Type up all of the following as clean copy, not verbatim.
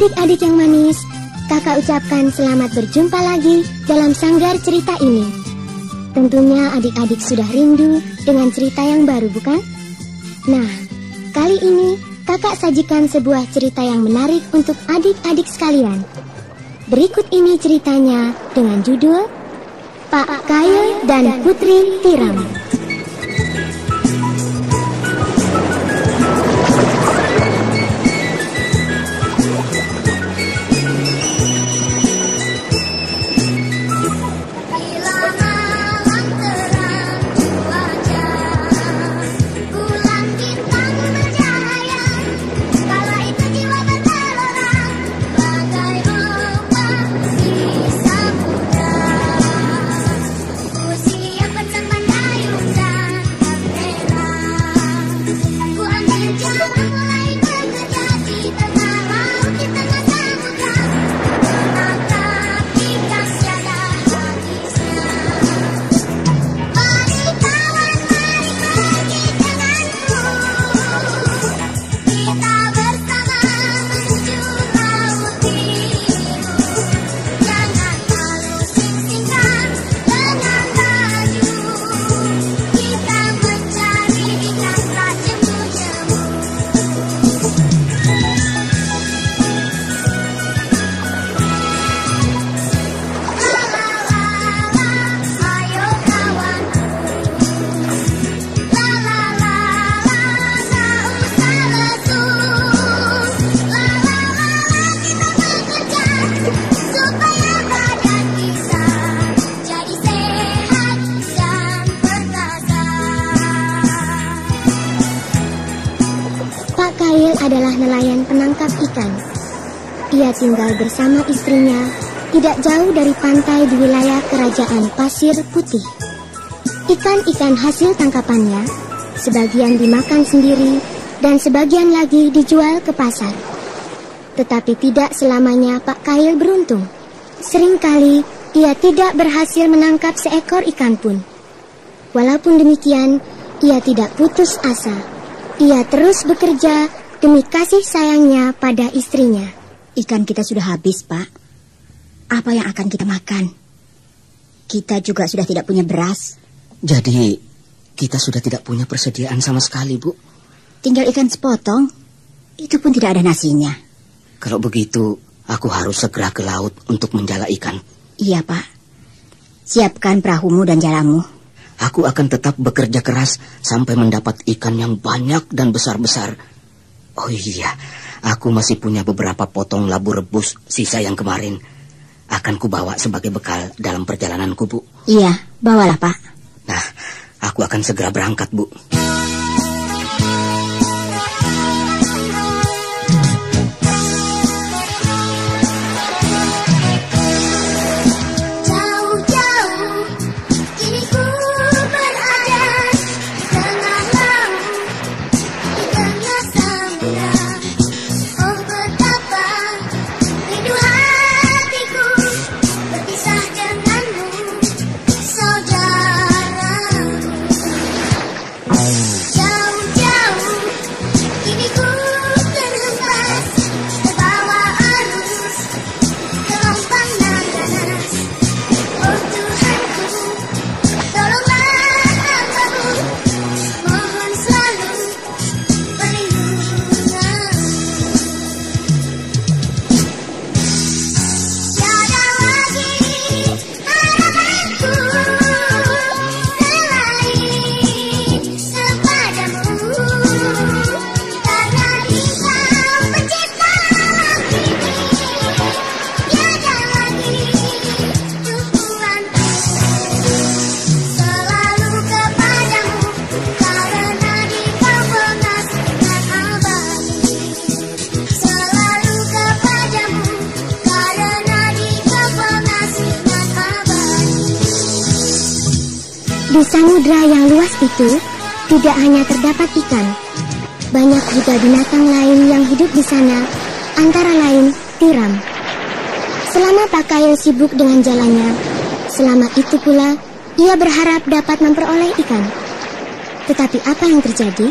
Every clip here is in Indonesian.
Adik-adik yang manis, kakak ucapkan selamat berjumpa lagi dalam sanggar cerita ini. Tentunya adik-adik sudah rindu dengan cerita yang baru, bukan? Nah, kali ini kakak sajikan sebuah cerita yang menarik untuk adik-adik sekalian. Berikut ini ceritanya dengan judul Pak Kail dan Putri Tiram. Kail adalah nelayan penangkap ikan. Ia tinggal bersama istrinya tidak jauh dari pantai di wilayah kerajaan Pasir Putih. Ikan-ikan hasil tangkapannya sebagian dimakan sendiri dan sebagian lagi dijual ke pasar. Tetapi tidak selamanya Pak Kail beruntung. Seringkali ia tidak berhasil menangkap seekor ikan pun. Walaupun demikian, ia tidak putus asa. Ia terus bekerja demi kasih sayangnya pada istrinya. Ikan kita sudah habis, Pak. Apa yang akan kita makan? Kita juga sudah tidak punya beras. Jadi, kita sudah tidak punya persediaan sama sekali, Bu. Tinggal ikan sepotong. Itu pun tidak ada nasinya. Kalau begitu, aku harus segera ke laut untuk menjala ikan. Iya, Pak. Siapkan perahumu dan jalamu. Aku akan tetap bekerja keras sampai mendapat ikan yang banyak dan besar-besar. Oh iya, aku masih punya beberapa potong labu rebus sisa yang kemarin. Akan kubawa sebagai bekal dalam perjalananku, Bu. Iya, bawalah, Pak. Nah, aku akan segera berangkat, Bu. Di samudra yang luas itu tidak hanya terdapat ikan, banyak juga binatang lain yang hidup di sana, antara lain tiram. Selama Pak Kail sibuk dengan jalannya, selama itu pula ia berharap dapat memperoleh ikan. Tetapi apa yang terjadi?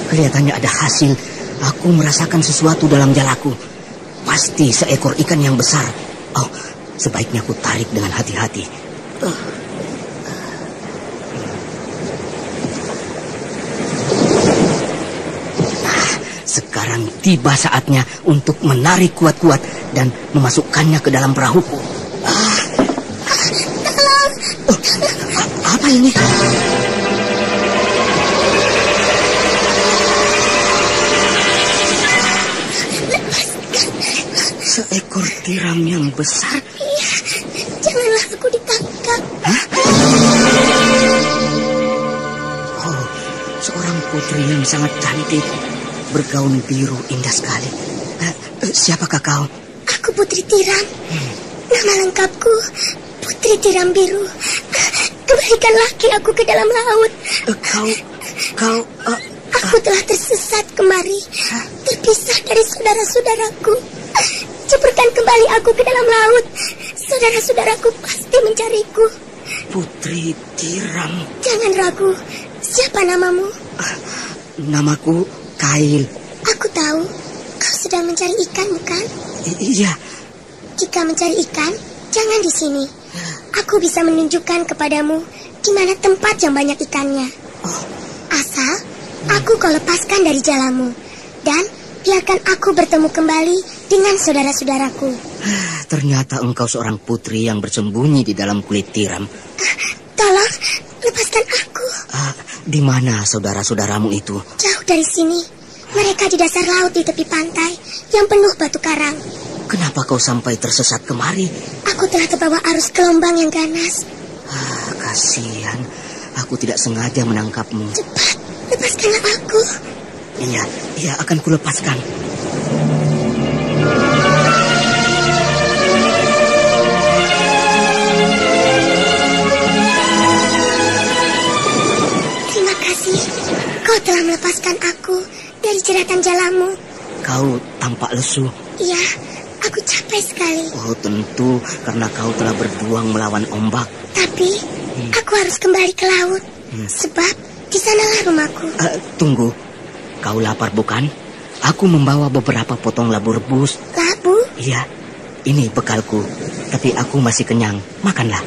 kelihatannya ada hasil. Aku merasakan sesuatu dalam jalaku. Pasti seekor ikan yang besar. Oh, sebaiknya aku tarik dengan hati-hati. Sekarang tiba saatnya untuk menarik kuat-kuat dan memasukkannya ke dalam perahuku. Tolong! Apa ini? Seekor tiram yang besar. Iya, janganlah aku ditangkap. Hah? Oh, seorang putri yang sangat cantik, bergaun biru indah sekali. Siapakah kau? Aku Putri Tiram. Nama lengkapku Putri Tiram Biru. Kembalikan lagi aku ke dalam laut. Aku telah tersesat kemari, terpisah dari saudara-saudaraku. Ceburkan kembali aku ke dalam laut. Saudara-saudaraku pasti mencariku. Putri Tiram. Jangan ragu. Siapa namamu? Namaku Kail. Aku tahu kau sedang mencari ikan, bukan? Iya. Jika mencari ikan, jangan di sini. Aku bisa menunjukkan kepadamu di mana tempat yang banyak ikannya. Asal aku kau lepaskan dari jalamu dan biarkan aku bertemu kembali dengan saudara-saudaraku. Ternyata engkau seorang putri yang bersembunyi di dalam kulit tiram. Tolong lepaskan aku. Di mana saudara-saudaramu itu? Jauh dari sini. Mereka di dasar laut di tepi pantai yang penuh batu karang. Kenapa kau sampai tersesat kemari? Aku telah terbawa arus gelombang yang ganas. Kasihan. Aku tidak sengaja menangkapmu. Cepat, lepaskanlah aku. Iya, akan kulepaskan. Terima kasih. Kau telah melepaskan aku dari jeratan jalamu. Kau tampak lesu. Iya, aku capek sekali. Oh, tentu karena kau telah berjuang melawan ombak. Tapi, aku harus kembali ke laut. Sebab di sanalah rumahku. Tunggu. Kau lapar bukan? Aku membawa beberapa potong labu rebus. Labu? Iya, ini bekalku. Tapi aku masih kenyang. Makanlah.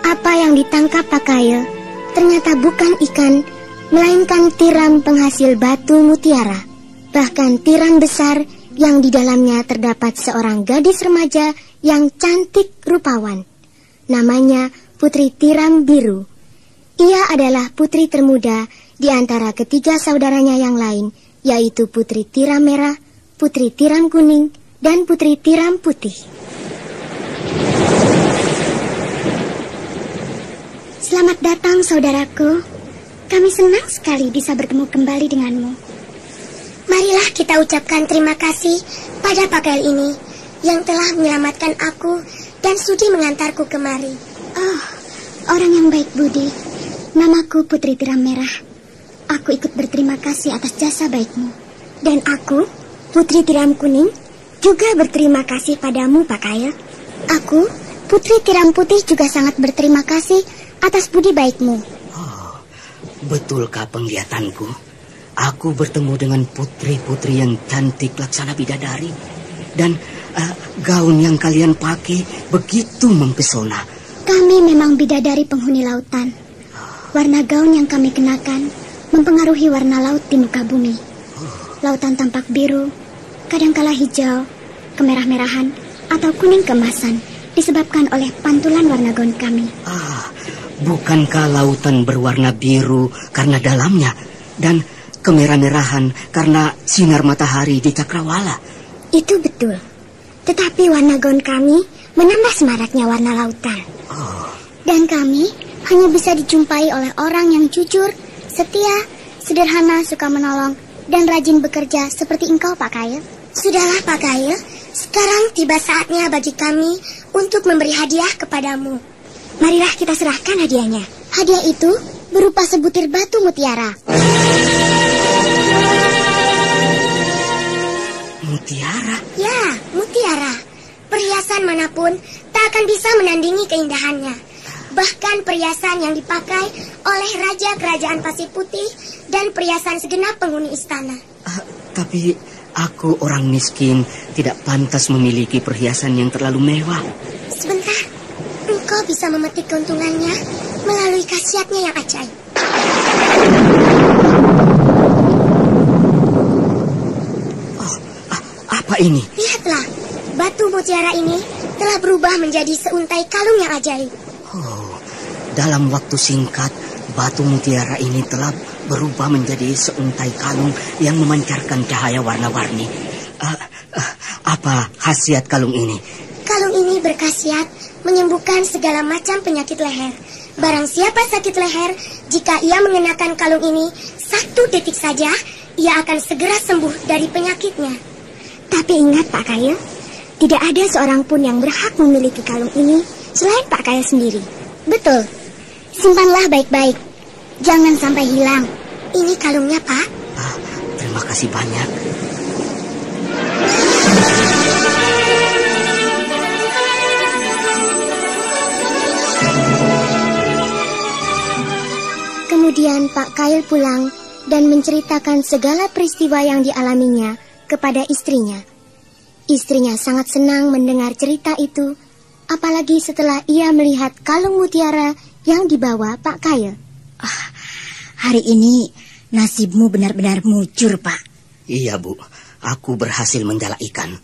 Apa yang ditangkap Pak Kail ternyata bukan ikan, melainkan tiram penghasil batu mutiara. Bahkan tiram besar yang di dalamnya terdapat seorang gadis remaja yang cantik rupawan. Namanya Putri Tiram Biru. Ia adalah putri termuda di antara ketiga saudaranya yang lain, yaitu Putri Tiram Merah, Putri Tiram Kuning, dan Putri Tiram Putih. Selamat datang, saudaraku. Kami senang sekali bisa bertemu kembali denganmu. Marilah kita ucapkan terima kasih pada Pak Kail ini yang telah menyelamatkan aku dan sudi mengantarku kemari. Oh, orang yang baik budi. Namaku Putri Tiram Merah. Aku ikut berterima kasih atas jasa baikmu. Dan aku, Putri Tiram Kuning, juga berterima kasih padamu, Pak Kail. Aku, Putri Tiram Putih, juga sangat berterima kasih atas budi baikmu. Oh, betulkah penglihatanku? Aku bertemu dengan putri-putri yang cantik laksana bidadari. Dan gaun yang kalian pakai begitu mempesona. Kami memang bidadari penghuni lautan. Warna gaun yang kami kenakan mempengaruhi warna laut di muka bumi. Lautan tampak biru, kadangkala hijau, kemerah-merahan, atau kuning keemasan disebabkan oleh pantulan warna gaun kami. Bukankah lautan berwarna biru karena dalamnya dan kemerah-merahan karena sinar matahari di cakrawala? Itu betul. Tetapi warna gaun kami menambah semaraknya warna lautan. Dan kami hanya bisa dijumpai oleh orang yang jujur, setia, sederhana, suka menolong, dan rajin bekerja seperti engkau, Pak Kail. Sudahlah, Pak Kail. Sekarang tiba saatnya bagi kami untuk memberi hadiah kepadamu. Marilah kita serahkan hadiahnya. Hadiah itu berupa sebutir batu mutiara. Mutiara? Ya, mutiara. Perhiasan manapun tak akan bisa menandingi keindahannya. Bahkan perhiasan yang dipakai oleh Raja Kerajaan Pasir Putih dan perhiasan segenap penghuni istana. Tapi aku orang miskin, tidak pantas memiliki perhiasan yang terlalu mewah. Sebentar, engkau bisa memetik keuntungannya melalui khasiatnya yang ajaib. Apa ini? Lihatlah, batu mutiara ini telah berubah menjadi seuntai kalung yang ajaib. Oh, dalam waktu singkat, batu mutiara ini telah berubah menjadi seuntai kalung yang memancarkan cahaya warna-warni. Apa khasiat kalung ini? Kalung ini berkhasiat menyembuhkan segala macam penyakit leher. Barang siapa sakit leher, jika ia mengenakan kalung ini 1 detik saja, ia akan segera sembuh dari penyakitnya. Tapi ingat Pak Kail, tidak ada seorang pun yang berhak memiliki kalung ini selain Pak Kail sendiri. Betul. Simpanlah baik-baik. Jangan sampai hilang. Ini kalungnya, Pak. Terima kasih banyak. Kemudian Pak Kail pulang dan menceritakan segala peristiwa yang dialaminya kepada istrinya. Istrinya sangat senang mendengar cerita itu, apalagi setelah ia melihat kalung mutiara yang dibawa Pak Kail. Hari ini nasibmu benar-benar mujur, Pak. Iya, Bu. Aku berhasil menjala ikan.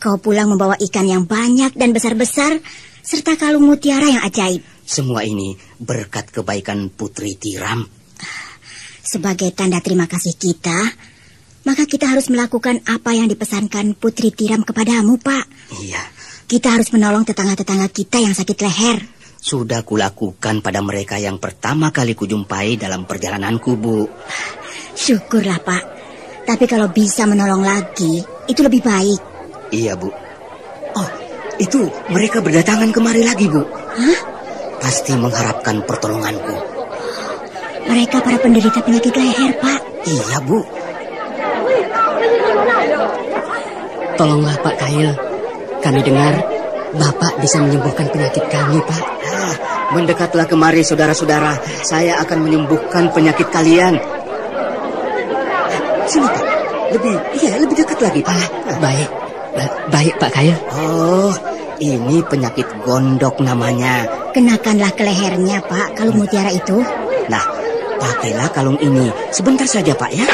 Kau pulang membawa ikan yang banyak dan besar-besar, serta kalung mutiara yang ajaib. Semua ini berkat kebaikan Putri Tiram. Sebagai tanda terima kasih kita, maka kita harus melakukan apa yang dipesankan Putri Tiram kepadamu, Pak. Iya. Kita harus menolong tetangga-tetangga kita yang sakit leher. Sudah kulakukan pada mereka yang pertama kali kujumpai dalam perjalananku, Bu. Syukurlah, Pak. Tapi kalau bisa menolong lagi, itu lebih baik. Iya, Bu. Oh, itu mereka berdatangan kemari lagi, Bu. Hah? Pasti mengharapkan pertolonganku. Mereka para penderita penyakit leher, Pak. Iya, Bu. Tolonglah Pak Kail. Kami dengar Bapak bisa menyembuhkan penyakit kami, Pak. Mendekatlah kemari, saudara-saudara. Saya akan menyembuhkan penyakit kalian. Sini, Pak. Lebih dekat lagi, Pak. Baik, Pak Kail. Oh, ini penyakit gondok namanya. Kenakanlah ke lehernya, Pak, kalung mutiara itu. Nah, pakailah kalung ini. Sebentar saja, Pak, ya.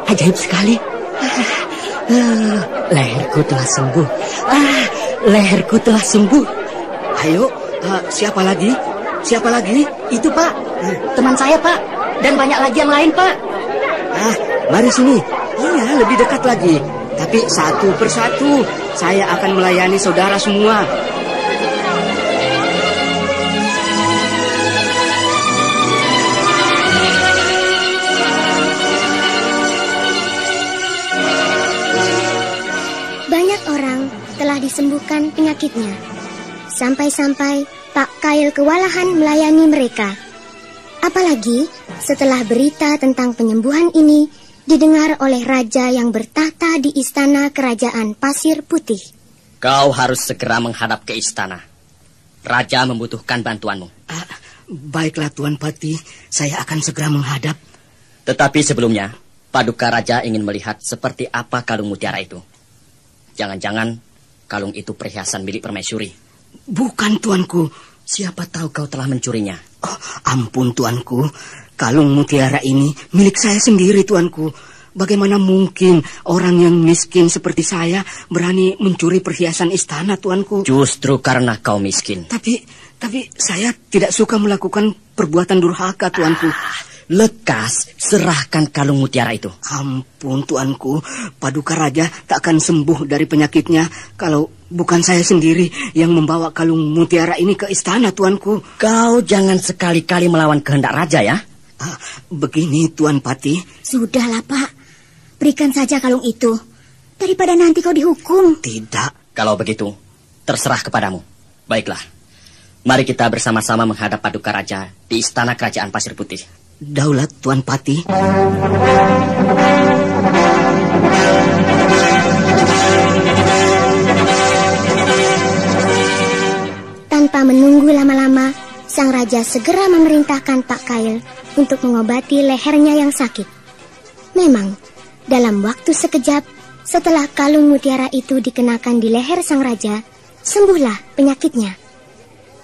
Ajaib sekali. Leherku telah sembuh. Leherku telah sembuh. Ayo, siapa lagi? Siapa lagi? Itu, Pak. Teman saya, Pak. Dan banyak lagi yang lain, Pak. Mari sini. Iya, lebih dekat lagi. Tapi satu persatu, saya akan melayani saudara semua. Banyak orang telah disembuhkan penyakitnya. Sampai-sampai Pak Kail kewalahan melayani mereka. Apalagi setelah berita tentang penyembuhan ini didengar oleh raja yang bertahta di istana kerajaan Pasir Putih. Kau harus segera menghadap ke istana. Raja membutuhkan bantuanmu. Baiklah, Tuan Pati. Saya akan segera menghadap. Tetapi sebelumnya, Paduka Raja ingin melihat seperti apa kalung mutiara itu. Jangan-jangan kalung itu perhiasan milik permaisuri. Bukan, Tuanku. Siapa tahu kau telah mencurinya. Oh, ampun, Tuanku. Kalung mutiara ini milik saya sendiri, Tuanku. Bagaimana mungkin orang yang miskin seperti saya berani mencuri perhiasan istana, Tuanku? Justru karena kau miskin. Tapi saya tidak suka melakukan perbuatan durhaka, Tuanku. Lekas serahkan kalung mutiara itu. Ampun, Tuanku. Paduka Raja tak akan sembuh dari penyakitnya kalau bukan saya sendiri yang membawa kalung mutiara ini ke istana, Tuanku. Kau jangan sekali-kali melawan kehendak Raja, ya. Begini, Tuan Pati. Sudahlah, Pak. Berikan saja kalung itu. Daripada nanti kau dihukum. Tidak. Kalau begitu, terserah kepadamu. Baiklah. Mari kita bersama-sama menghadap Paduka Raja di istana kerajaan Pasir Putih. Daulat Tuan Pati. Tanpa menunggu lama-lama, sang raja segera memerintahkan Pak Kail untuk mengobati lehernya yang sakit. Memang, dalam waktu sekejap, setelah kalung mutiara itu dikenakan di leher sang raja, sembuhlah penyakitnya.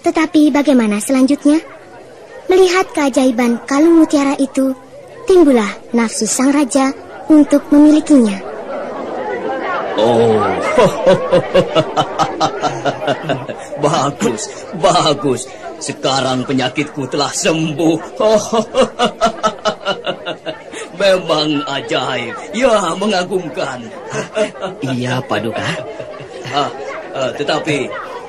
Tetapi bagaimana selanjutnya? Melihat keajaiban kalung mutiara itu, timbullah nafsu sang raja untuk memilikinya. Oh, bagus, bagus. Sekarang penyakitku telah sembuh. Memang ajaib, ya mengagumkan. Iya, Paduka. Tetapi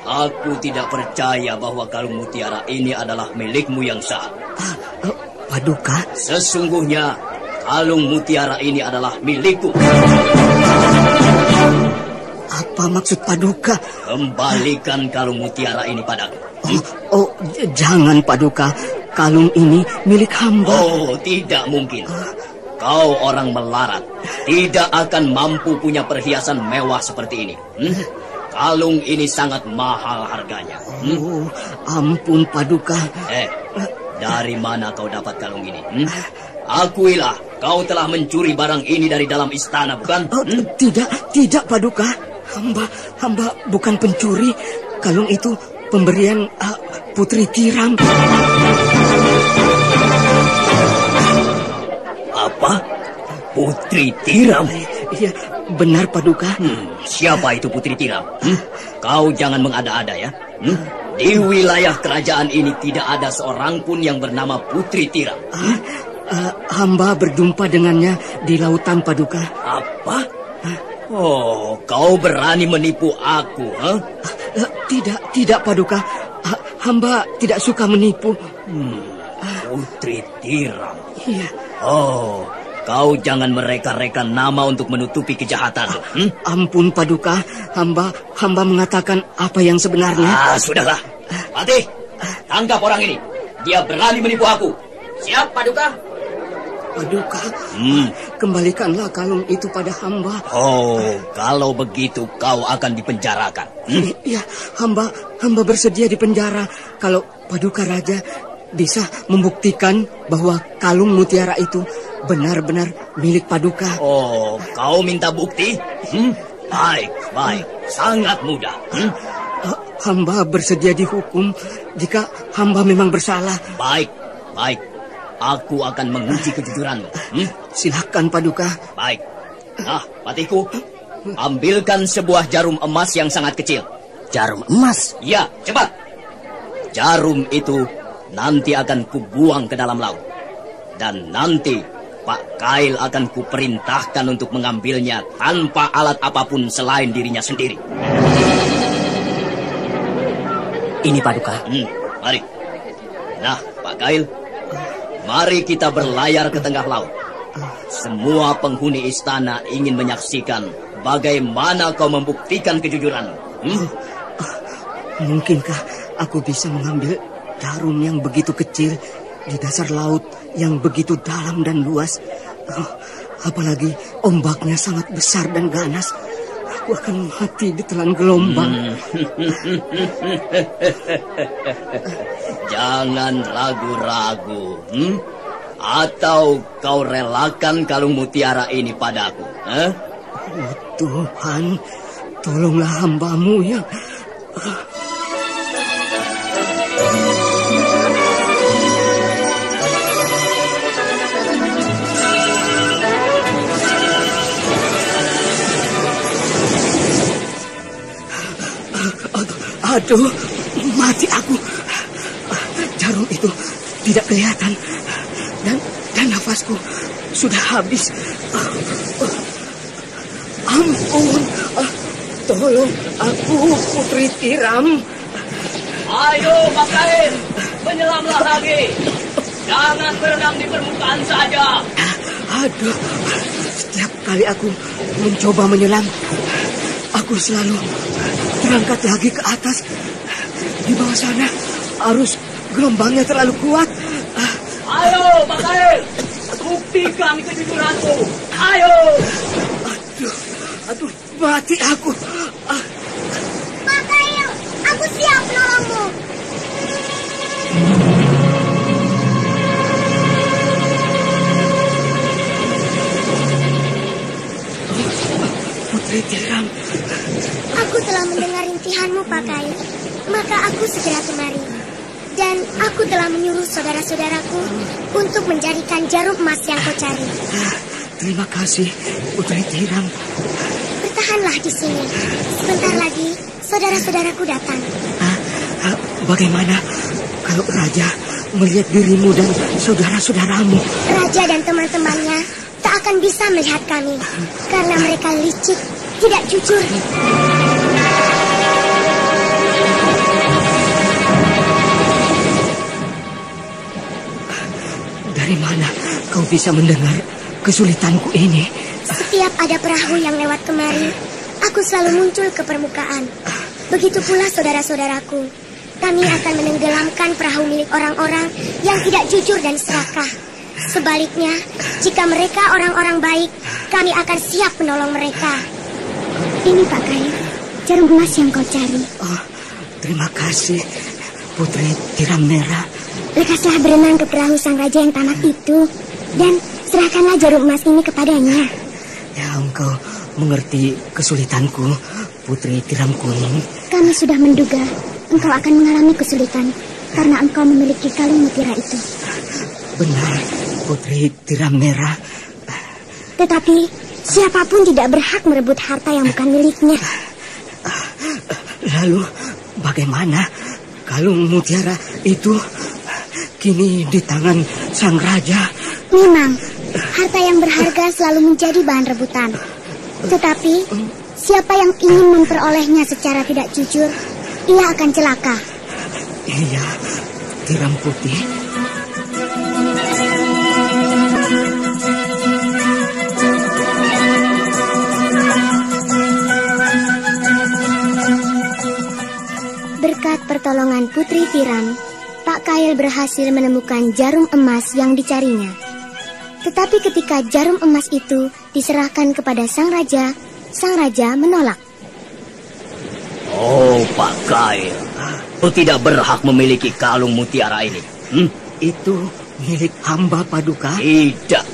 aku tidak percaya bahwa kalung mutiara ini adalah milikmu yang sah. Paduka? Sesungguhnya kalung mutiara ini adalah milikku. Apa maksud Paduka? Kembalikan kalung mutiara ini padaku. Jangan, Paduka. Kalung ini milik hamba. Oh, tidak mungkin. Kau orang melarat, tidak akan mampu punya perhiasan mewah seperti ini. Kalung ini sangat mahal harganya. Ampun, Paduka. Dari mana kau dapat kalung ini? Akuilah, kau telah mencuri barang ini dari dalam istana, bukan? Tidak, Paduka. Hamba bukan pencuri. Kalung itu pemberian Putri Tiram. Apa? Putri Tiram? Iya, benar, Paduka. Siapa itu Putri Tiram? Kau jangan mengada-ada ya. Di wilayah kerajaan ini tidak ada seorang pun yang bernama Putri Tiram. Hamba berjumpa dengannya di lautan, Paduka. Apa? Oh, kau berani menipu aku, huh? Tidak, Paduka. Hamba tidak suka menipu. Putri Tiram. Iya. Oh, kau jangan mereka-reka nama untuk menutupi kejahatan. Ampun, Paduka. Hamba mengatakan apa yang sebenarnya. Sudahlah. Patih, tangkap orang ini. Dia berani menipu aku. Siap, Paduka? Paduka, kembalikanlah kalung itu pada hamba. Oh, kalau begitu kau akan dipenjarakan. Iya, hamba bersedia dipenjara kalau Paduka Raja bisa membuktikan bahwa kalung mutiara itu benar-benar milik Paduka. Oh, kau minta bukti? Baik, sangat mudah. Hamba bersedia dihukum jika hamba memang bersalah. Baik. Aku akan menguji kejujuranmu. Silakan, Paduka. Baik. Nah, Patihku, ambilkan sebuah jarum emas yang sangat kecil. Jarum emas? Ya, cepat. Jarum itu nanti akan kubuang ke dalam laut. Dan nanti Pak Kail akan kuperintahkan untuk mengambilnya tanpa alat apapun selain dirinya sendiri. Ini, Paduka. Mari. Nah, Pak Kail, mari kita berlayar ke tengah laut. Semua penghuni istana ingin menyaksikan bagaimana kau membuktikan kejujuranmu. Mungkinkah aku bisa mengambil jarum yang begitu kecil di dasar laut yang begitu dalam dan luas? Apalagi ombaknya sangat besar dan ganas. Aku akan mati ditelan gelombang. Jangan ragu-ragu. Atau kau relakan kalung mutiara ini padaku? Oh, Tuhan, tolonglah hamba-Mu yang... Aduh, mati aku. Jarum itu tidak kelihatan. Dan nafasku sudah habis. Ampun, tolong aku, Putri Tiram. Ayo, Pak Kail, menyelamlah lagi. Jangan berenang di permukaan saja. Aduh, setiap kali aku mencoba menyelam, aku selalu terangkat lagi ke atas. Di bawah sana arus gelombangnya terlalu kuat. Ayo, Pak Kail, buktikan kejujuranmu. Ayo. Aduh, mati aku. Pak Kail, aku siap menolongmu. Putri Tiram. Aku telah mendengar rintihanmu, Pak Kail. Maka aku segera kemari. Dan aku telah menyuruh saudara-saudaraku untuk mencarikan jarum emas yang kau cari. Terima kasih, Putri Tiram. Bertahanlah di sini. Sebentar lagi, saudara-saudaraku datang. Bagaimana kalau Raja melihat dirimu dan saudara-saudaramu? Raja dan teman-temannya tak akan bisa melihat kami. Karena mereka licik, tidak jujur. Dari mana kau bisa mendengar kesulitanku ini? Setiap ada perahu yang lewat kemari, aku selalu muncul ke permukaan. Begitu pula saudara-saudaraku. Kami akan menenggelamkan perahu milik orang-orang yang tidak jujur dan serakah. Sebaliknya, jika mereka orang-orang baik, kami akan siap menolong mereka. Ini Pak Kail, jarum emas yang kau cari. Terima kasih, Putri Tiram Merah. Lekaslah berenang ke perahu sang raja yang tamak itu, dan serahkanlah jarum emas ini kepadanya. Ya, engkau mengerti kesulitanku, Putri Tiram Kuning. Kami sudah menduga engkau akan mengalami kesulitan karena engkau memiliki kalung mutiara itu. Benar, Putri Tiram Merah. Tetapi siapapun tidak berhak merebut harta yang bukan miliknya. Lalu bagaimana kalung mutiara itu kini di tangan sang raja? Memang, harta yang berharga selalu menjadi bahan rebutan. Tetapi, siapa yang ingin memperolehnya secara tidak jujur, ia akan celaka. Iya, Tiram Putih. Berkat pertolongan Putri Tiram, Pak Kail berhasil menemukan jarum emas yang dicarinya. Tetapi ketika jarum emas itu diserahkan kepada sang raja menolak. Oh, Pak Kail, kau tidak berhak memiliki kalung mutiara ini. Itu milik hamba Paduka? Tidak.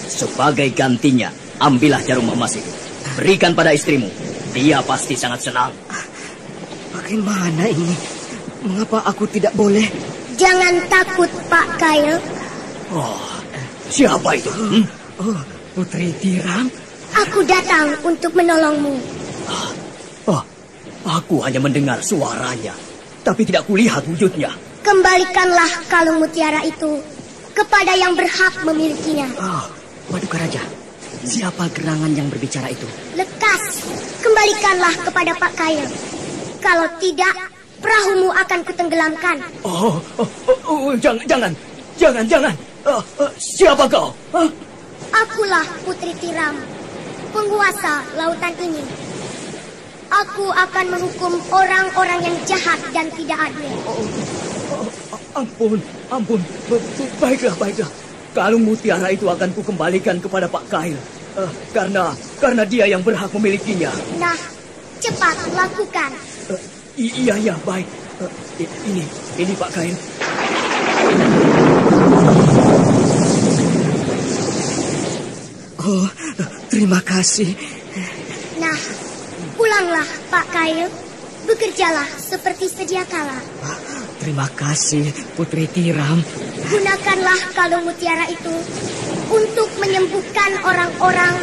Sebagai gantinya, ambillah jarum emas itu. Berikan pada istrimu. Dia pasti sangat senang. Bagaimana ini? Mengapa aku tidak boleh? Jangan takut, Pak Kail. Oh, siapa itu? Putri Tiram. Aku datang untuk menolongmu. Aku hanya mendengar suaranya, tapi tidak kulihat wujudnya. Kembalikanlah kalung mutiara itu kepada yang berhak memilikinya. Paduka Raja, siapa gerangan yang berbicara itu? Lekas, kembalikanlah kepada Pak Kail. Kalau tidak, perahumu akan kutenggelamkan. Jangan. Siapa kau? Akulah Putri Tiram, penguasa lautan ini. Aku akan menghukum orang-orang yang jahat dan tidak adil. Ampun. Baiklah. Kalung mutiara itu akan kukembalikan kepada Pak Kail. Karena dia yang berhak memilikinya. Nah, cepat lakukan. Iya, baik. Ini Pak Kail. Oh, terima kasih. Nah, pulanglah Pak Kail. Bekerjalah seperti sedia kala. Terima kasih, Putri Tiram. Gunakanlah kalung mutiara itu untuk menyembuhkan orang-orang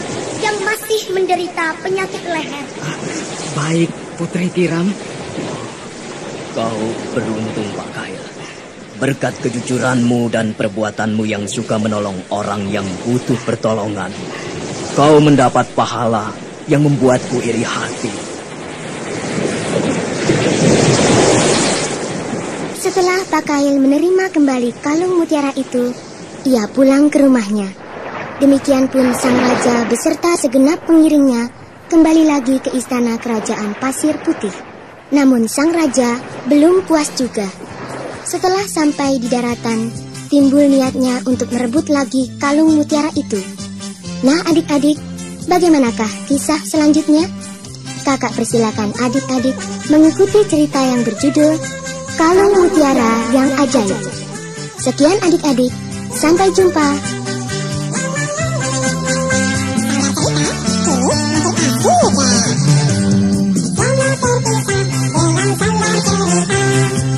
yang masih menderita penyakit leher. Baik, Putri Tiram. Kau beruntung, Pak Kail. Berkat kejujuranmu dan perbuatanmu yang suka menolong orang yang butuh pertolongan, kau mendapat pahala yang membuatku iri hati. Setelah Pak Kail menerima kembali kalung mutiara itu, ia pulang ke rumahnya. Demikian pun sang raja beserta segenap pengiringnya kembali lagi ke istana kerajaan Pasir Putih. Namun sang raja belum puas juga. Setelah sampai di daratan, timbul niatnya untuk merebut lagi kalung mutiara itu. Nah adik-adik, bagaimanakah kisah selanjutnya? Kakak persilakan adik-adik mengikuti cerita yang berjudul Kalung Mutiara yang Ajaib. Sekian adik-adik, sampai jumpa.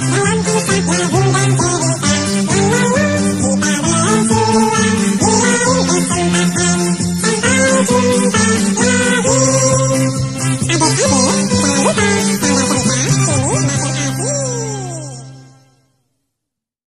Dalam kisah lagu dan cerita, kita bersuara